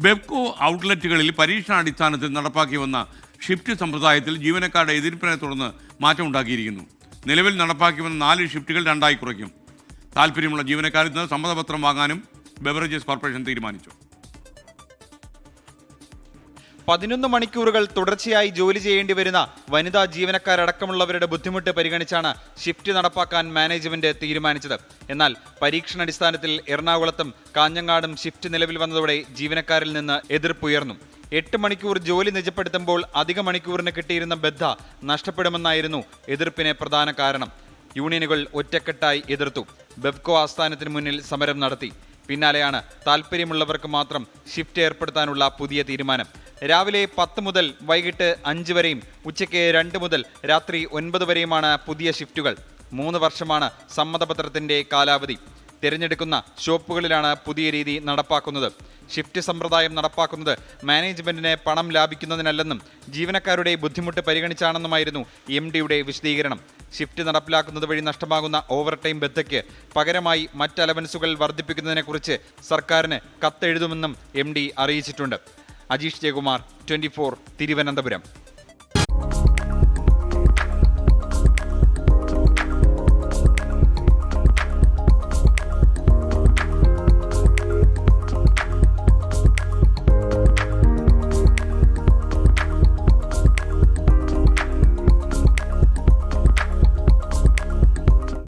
ബെവ്കോ ഔട്ട്ലെറ്റുകളിൽ പരീക്ഷണാടിസ്ഥാനത്തിൽ നടപ്പാക്കി വന്ന ഷിഫ്റ്റ് സമ്പ്രദായത്തിൽ ജീവനക്കാരുടെ എതിർപ്പിനെ തുടർന്ന് മാറ്റമുണ്ടാക്കിയിരിക്കുന്നു. നിലവിൽ നടപ്പാക്കി വന്ന 4 ഷിഫ്റ്റുകൾ 2 ആയി കുറയ്ക്കും. താല്പര്യമുള്ള ജീവനക്കാരിൽ നിന്ന് സമ്മതപത്രം വാങ്ങാനും ബെവറേജസ് കോർപ്പറേഷൻ തീരുമാനിച്ചു. 11 മണിക്കൂറുകൾ തുടർച്ചയായി ജോലി ചെയ്യേണ്ടി വരുന്ന വനിതാ ജീവനക്കാരടക്കമുള്ളവരുടെ ബുദ്ധിമുട്ട് പരിഗണിച്ചാണ് ഷിഫ്റ്റ് നടപ്പാക്കാൻ മാനേജ്മെന്റ് തീരുമാനിച്ചത്. എന്നാൽ പരീക്ഷണാടിസ്ഥാനത്തിൽ എറണാകുളത്തും കാഞ്ഞങ്ങാടും ഷിഫ്റ്റ് നിലവിൽ വന്നതോടെ ജീവനക്കാരിൽ നിന്ന് എതിർപ്പുയർന്നു. 8 മണിക്കൂർ ജോലി നിജപ്പെടുത്തുമ്പോൾ അധിക മണിക്കൂറിന് കിട്ടിയിരുന്ന ബദ്ധ നഷ്ടപ്പെടുമെന്നായിരുന്നു എതിർപ്പിന് പ്രധാന കാരണം. യൂണിയനുകൾ ഒറ്റക്കെട്ടായി എതിർത്തു. ബെവ്കോ ആസ്ഥാനത്തിന് മുന്നിൽ സമരം നടത്തി. പിന്നാലെയാണ് താല്പര്യമുള്ളവർക്ക് മാത്രം ഷിഫ്റ്റ് ഏർപ്പെടുത്താനുള്ള പുതിയ തീരുമാനം. രാവിലെ 10 മുതൽ വൈകിട്ട് 5 വരെയും ഉച്ചയ്ക്ക് 2 മുതൽ രാത്രി 9 വരെയുമാണ് പുതിയ ഷിഫ്റ്റുകൾ. 3 വർഷമാണ് സമ്മതപത്രത്തിന്റെ കാലാവധി. തിരഞ്ഞെടുക്കുന്ന ഷോപ്പുകളിലാണ് പുതിയ രീതി നടപ്പാക്കുന്നത്. ഷിഫ്റ്റ് സമ്പ്രദായം നടപ്പാക്കുന്നത് മാനേജ്മെന്റിന് പണം ലാഭിക്കുന്നതിനല്ലെന്നും ജീവനക്കാരുടെ ബുദ്ധിമുട്ട് പരിഗണിച്ചാണെന്നുമായിരുന്നു MDയുടെ വിശദീകരണം. ഷിഫ്റ്റ് നടപ്പിലാക്കുന്നത് വഴി നഷ്ടമാകുന്ന ഓവർ ടൈം ബദ്ധയ്ക്ക് പകരമായി മറ്റ് അലവൻസുകൾ വർദ്ധിപ്പിക്കുന്നതിനെക്കുറിച്ച് സർക്കാരിന് കത്തെഴുതുമെന്നും MD അറിയിച്ചിട്ടുണ്ട്. അജീഷ് ജയകുമാർ, 24, തിരുവനന്തപുരം.